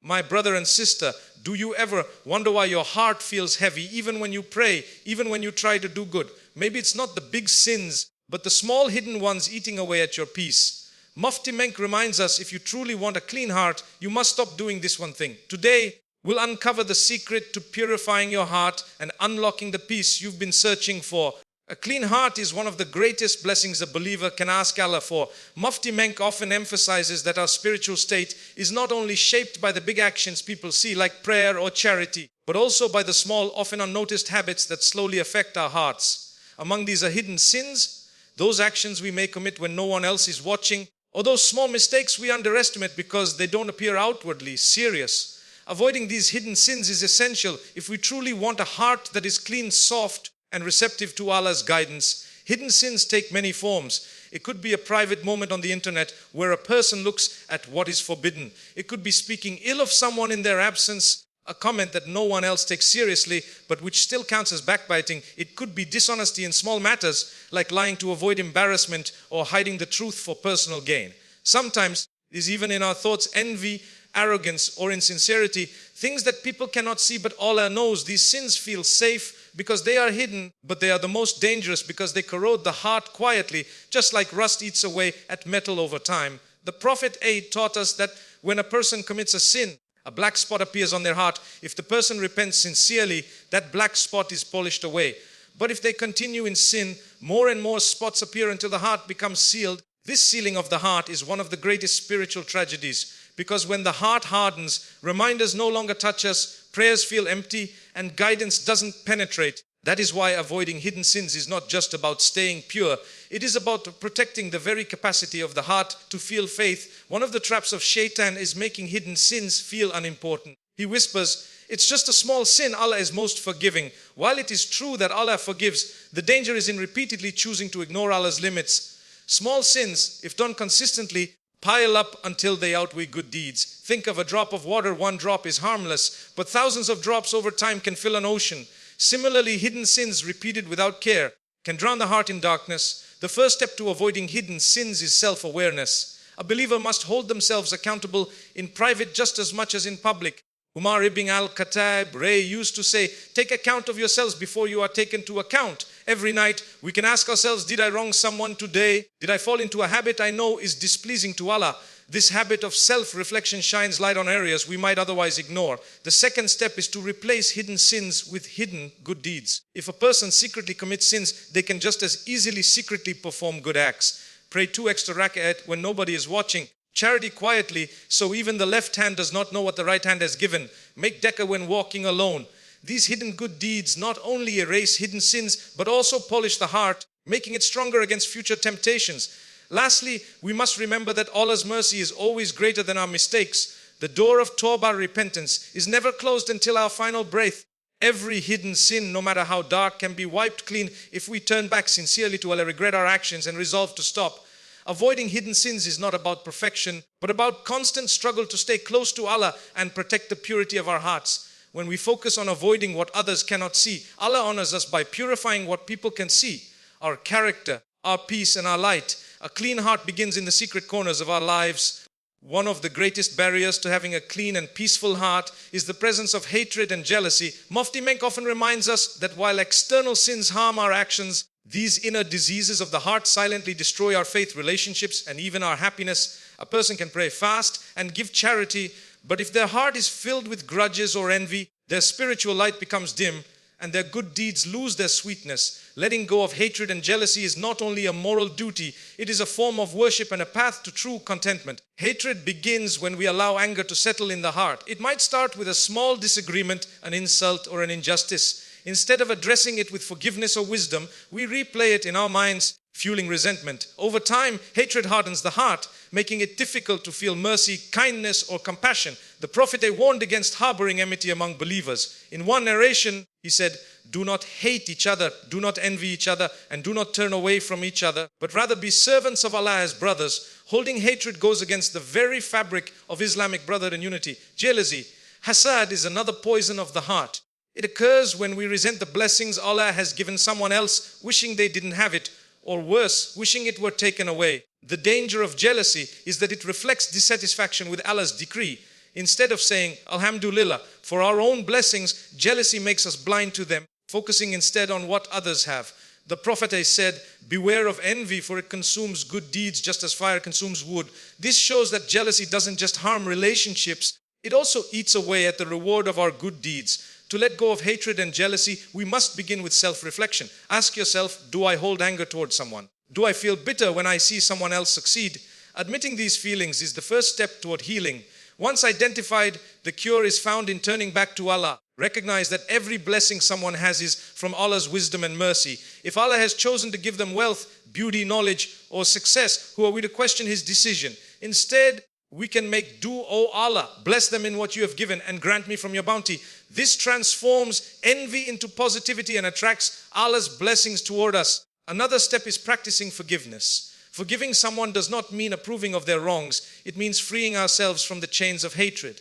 My brother and sister, do you ever wonder why your heart feels heavy even when you pray, even when you try to do good? Maybe it's not the big sins, but the small hidden ones eating away at your peace. Mufti Menk reminds us, if you truly want a clean heart, you must stop doing this one thing. Today, we'll uncover the secret to purifying your heart and unlocking the peace you've been searching for. A clean heart is one of the greatest blessings a believer can ask Allah for. Mufti Menk often emphasizes that our spiritual state is not only shaped by the big actions people see like prayer or charity, but also by the small, often unnoticed habits that slowly affect our hearts. Among these are hidden sins, those actions we may commit when no one else is watching, or those small mistakes we underestimate because they don't appear outwardly serious. Avoiding these hidden sins is essential if we truly want a heart that is clean, soft, and receptive to Allah's guidance. Hidden sins take many forms. It could be a private moment on the internet where a person looks at what is forbidden. It could be speaking ill of someone in their absence, a comment that no one else takes seriously, but which still counts as backbiting. It could be dishonesty in small matters, like lying to avoid embarrassment or hiding the truth for personal gain. Sometimes it is even in our thoughts envy, arrogance, or insincerity, things that people cannot see but Allah knows. These sins feel safe because they are hidden, but they are the most dangerous because they corrode the heart quietly, just like rust eats away at metal over time. The Prophet taught us that when a person commits a sin, a black spot appears on their heart. If the person repents sincerely, that black spot is polished away. But if they continue in sin, more and more spots appear until the heart becomes sealed. This sealing of the heart is one of the greatest spiritual tragedies, because when the heart hardens, reminders no longer touch us, prayers feel empty, and guidance doesn't penetrate. That is why avoiding hidden sins is not just about staying pure. It is about protecting the very capacity of the heart to feel faith. One of the traps of Shaitan is making hidden sins feel unimportant. He whispers, "It's just a small sin, Allah is most forgiving." While it is true that Allah forgives, the danger is in repeatedly choosing to ignore Allah's limits. Small sins, if done consistently, pile up until they outweigh good deeds. Think of a drop of water. One drop is harmless, but thousands of drops over time can fill an ocean. Similarly, hidden sins repeated without care can drown the heart in darkness. The first step to avoiding hidden sins is self-awareness. A believer must hold themselves accountable in private just as much as in public. Umar ibn al-Khattab used to say, "Take account of yourselves before you are taken to account." Every night we can ask ourselves, did I wrong someone today? Did I fall into a habit I know is displeasing to Allah? This habit of self-reflection shines light on areas we might otherwise ignore. The second step is to replace hidden sins with hidden good deeds. If a person secretly commits sins, they can just as easily secretly perform good acts. Pray 2 extra rak'at when nobody is watching. Charity quietly, so even the left hand does not know what the right hand has given. Make dhikr when walking alone. These hidden good deeds not only erase hidden sins, but also polish the heart, making it stronger against future temptations. Lastly, we must remember that Allah's mercy is always greater than our mistakes. The door of Tawbah, repentance, is never closed until our final breath. Every hidden sin, no matter how dark, can be wiped clean if we turn back sincerely to Allah, regret our actions, and resolve to stop. Avoiding hidden sins is not about perfection, but about constant struggle to stay close to Allah and protect the purity of our hearts. When we focus on avoiding what others cannot see, Allah honors us by purifying what people can see: our character, our peace, and our light. A clean heart begins in the secret corners of our lives. One of the greatest barriers to having a clean and peaceful heart is the presence of hatred and jealousy. Mufti Menk often reminds us that while external sins harm our actions, these inner diseases of the heart silently destroy our faith, relationships, and even our happiness. A person can pray, fast, and give charity, but if their heart is filled with grudges or envy, their spiritual light becomes dim and their good deeds lose their sweetness. Letting go of hatred and jealousy is not only a moral duty, it is a form of worship and a path to true contentment. Hatred begins when we allow anger to settle in the heart. It might start with a small disagreement, an insult, or an injustice. Instead of addressing it with forgiveness or wisdom, we replay it in our minds, fueling resentment. Over time, hatred hardens the heart, making it difficult to feel mercy, kindness, or compassion. The Prophet warned against harboring enmity among believers. In one narration, he said, "Do not hate each other, do not envy each other, and do not turn away from each other, but rather be servants of Allah as brothers." Holding hatred goes against the very fabric of Islamic brotherhood and unity. Jealousy, hasad, is another poison of the heart. It occurs when we resent the blessings Allah has given someone else, wishing they didn't have it, or worse, wishing it were taken away. The danger of jealousy is that it reflects dissatisfaction with Allah's decree. Instead of saying, Alhamdulillah, for our own blessings, jealousy makes us blind to them, focusing instead on what others have. The Prophet has said, beware of envy, for it consumes good deeds just as fire consumes wood. This shows that jealousy doesn't just harm relationships, it also eats away at the reward of our good deeds. To let go of hatred and jealousy, we must begin with self-reflection. Ask yourself, do I hold anger towards someone? Do I feel bitter when I see someone else succeed? Admitting these feelings is the first step toward healing. Once identified, the cure is found in turning back to Allah. Recognize that every blessing someone has is from Allah's wisdom and mercy. If Allah has chosen to give them wealth, beauty, knowledge, or success, who are we to question His decision? Instead, we can make dua, O Allah, bless them in what you have given and grant me from your bounty. This transforms envy into positivity and attracts Allah's blessings toward us. Another step is practicing forgiveness. Forgiving someone does not mean approving of their wrongs. It means freeing ourselves from the chains of hatred.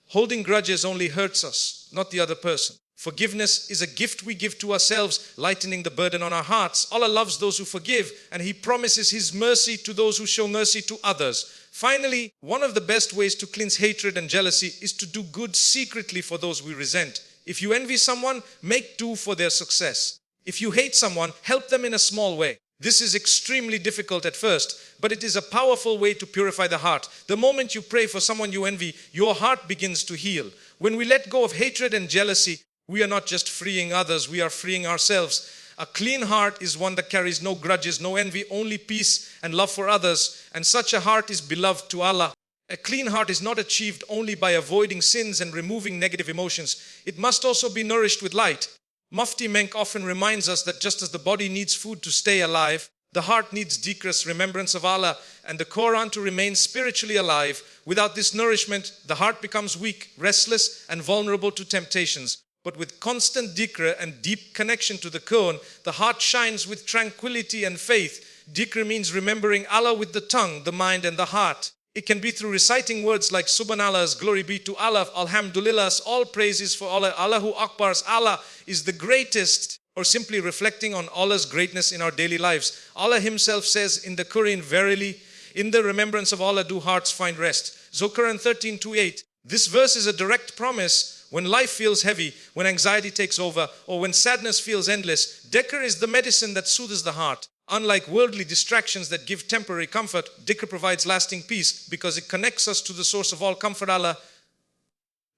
Holding grudges only hurts us, not the other person. Forgiveness is a gift we give to ourselves, lightening the burden on our hearts. Allah loves those who forgive, and He promises His mercy to those who show mercy to others. Finally, one of the best ways to cleanse hatred and jealousy is to do good secretly for those we resent. If you envy someone, make do for their success. If you hate someone, help them in a small way. This is extremely difficult at first, but it is a powerful way to purify the heart. The moment you pray for someone you envy, your heart begins to heal. When we let go of hatred and jealousy, we are not just freeing others, we are freeing ourselves. A clean heart is one that carries no grudges, no envy, only peace and love for others. And such a heart is beloved to Allah. A clean heart is not achieved only by avoiding sins and removing negative emotions. It must also be nourished with light. Mufti Menk often reminds us that just as the body needs food to stay alive, the heart needs Dhikr, remembrance of Allah, and the Qur'an to remain spiritually alive. Without this nourishment, the heart becomes weak, restless, and vulnerable to temptations. But with constant Dhikr and deep connection to the Qur'an, the heart shines with tranquility and faith. Dhikr means remembering Allah with the tongue, the mind, and the heart. It can be through reciting words like Subhanallah's, glory be to Allah, Alhamdulillah's, all praises for Allah, Allahu Akbar's, Allah is the greatest, or simply reflecting on Allah's greatness in our daily lives. Allah Himself says in the Quran, verily, in the remembrance of Allah do hearts find rest. Quran 13:2-8. This verse is a direct promise. When life feels heavy, when anxiety takes over, or when sadness feels endless, Dhikr is the medicine that soothes the heart. Unlike worldly distractions that give temporary comfort, Dhikr provides lasting peace because it connects us to the source of all comfort, Allah.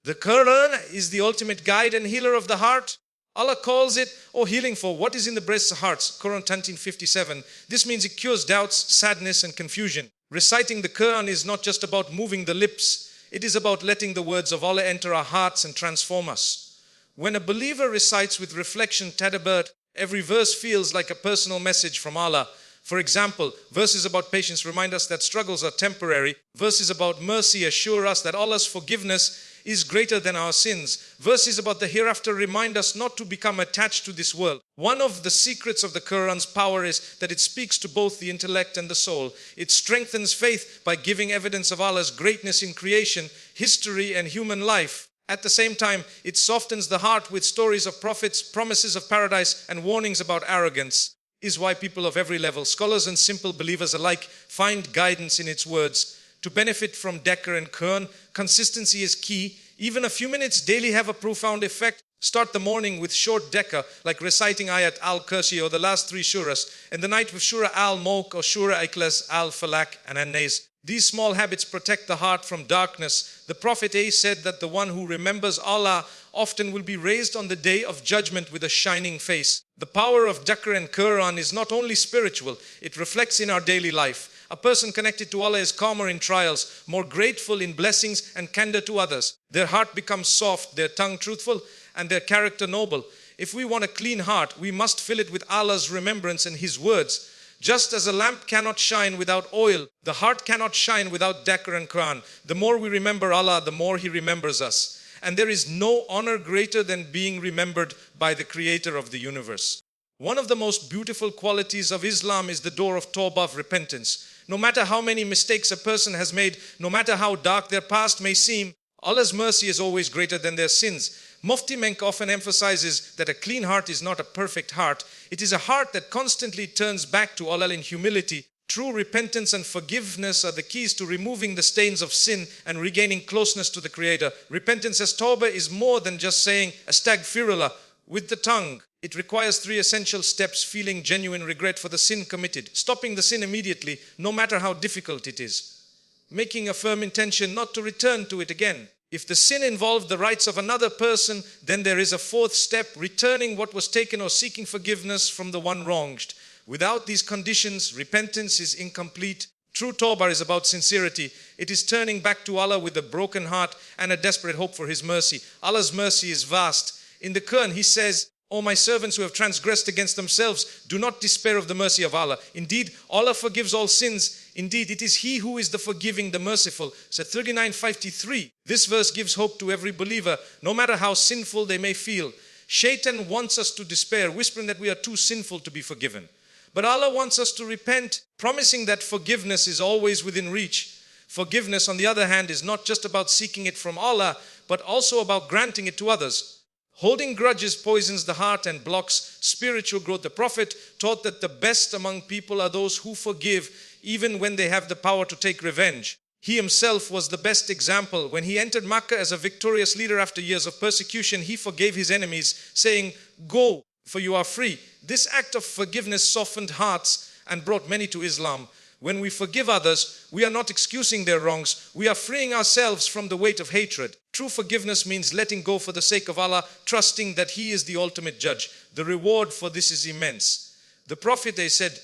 The Qur'an is the ultimate guide and healer of the heart. Allah calls it, healing for what is in the breasts of hearts. Quran 13:57. This means it cures doubts, sadness, and confusion. Reciting the Qur'an is not just about moving the lips. It is about letting the words of Allah enter our hearts and transform us. When a believer recites with reflection, tadabbur, every verse feels like a personal message from Allah. For example, verses about patience remind us that struggles are temporary. Verses about mercy assure us that Allah's forgiveness is greater than our sins. Verses about the hereafter remind us not to become attached to this world. One of the secrets of the Qur'an's power is that it speaks to both the intellect and the soul. It strengthens faith by giving evidence of Allah's greatness in creation, history, and human life. At the same time, it softens the heart with stories of prophets, promises of paradise, and warnings about arrogance. Is why people of every level, scholars and simple believers alike, find guidance in its words. To benefit from Dhikr and Qur'an, consistency is key. Even a few minutes daily have a profound effect. Start the morning with short Dhikr, like reciting Ayat al-Kursi or the last 3 Shuras, and the night with Shura al-Mulk or Shura Ikhlas al-Falak and An-Nas. These small habits protect the heart from darkness. The Prophet said that the one who remembers Allah often will be raised on the day of judgment with a shining face. The power of Dhikr and Qur'an is not only spiritual, it reflects in our daily life. A person connected to Allah is calmer in trials, more grateful in blessings, and kinder to others. Their heart becomes soft, their tongue truthful, and their character noble. If we want a clean heart, we must fill it with Allah's remembrance and His words. Just as a lamp cannot shine without oil, the heart cannot shine without Dhikr and Qur'an. The more we remember Allah, the more He remembers us. And there is no honor greater than being remembered by the Creator of the universe. One of the most beautiful qualities of Islam is the door of Tawbah, of repentance. No matter how many mistakes a person has made, no matter how dark their past may seem, Allah's mercy is always greater than their sins. Mufti Menk often emphasizes that a clean heart is not a perfect heart. It is a heart that constantly turns back to Allah in humility, True repentance and forgiveness are the keys to removing the stains of sin and regaining closeness to the Creator. Repentance as Tawbah is more than just saying astaghfirullah with the tongue. It requires 3 essential steps: feeling genuine regret for the sin committed, stopping the sin immediately, no matter how difficult it is, making a firm intention not to return to it again. If the sin involved the rights of another person, then there is a 4th step: returning what was taken or seeking forgiveness from the one wronged. Without these conditions, repentance is incomplete. True Tawbah is about sincerity. It is turning back to Allah with a broken heart and a desperate hope for His mercy. Allah's mercy is vast. In the Qur'an, He says, "O my servants who have transgressed against themselves, do not despair of the mercy of Allah. Indeed, Allah forgives all sins. Indeed, it is He who is the forgiving, the merciful." So 39:53. This verse gives hope to every believer, no matter how sinful they may feel. Shaitan wants us to despair, whispering that we are too sinful to be forgiven. But Allah wants us to repent, promising that forgiveness is always within reach. Forgiveness, on the other hand, is not just about seeking it from Allah, but also about granting it to others. Holding grudges poisons the heart and blocks spiritual growth. The Prophet taught that the best among people are those who forgive, even when they have the power to take revenge. He himself was the best example. When he entered Makkah as a victorious leader after years of persecution, he forgave his enemies, saying, "Go, for you are free." This act of forgiveness softened hearts and brought many to Islam. When we forgive others, we are not excusing their wrongs. We are freeing ourselves from the weight of hatred. True forgiveness means letting go for the sake of Allah, trusting that He is the ultimate judge. The reward for this is immense. The Prophet, they said,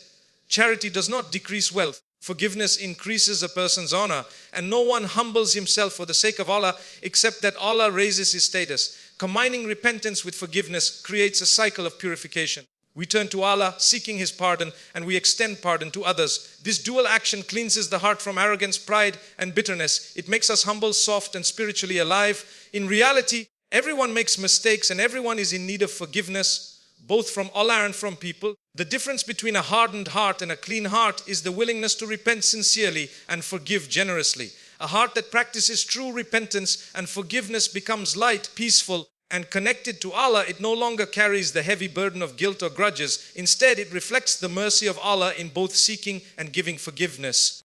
charity does not decrease wealth. Forgiveness increases a person's honor, and no one humbles himself for the sake of Allah except that Allah raises his status. Combining repentance with forgiveness creates a cycle of purification. We turn to Allah, seeking His pardon, and we extend pardon to others. This dual action cleanses the heart from arrogance, pride, and bitterness. It makes us humble, soft, and spiritually alive. In reality, everyone makes mistakes and everyone is in need of forgiveness, both from Allah and from people. The difference between a hardened heart and a clean heart is the willingness to repent sincerely and forgive generously. A heart that practices true repentance and forgiveness becomes light, peaceful, and connected to Allah. It no longer carries the heavy burden of guilt or grudges. Instead, it reflects the mercy of Allah in both seeking and giving forgiveness.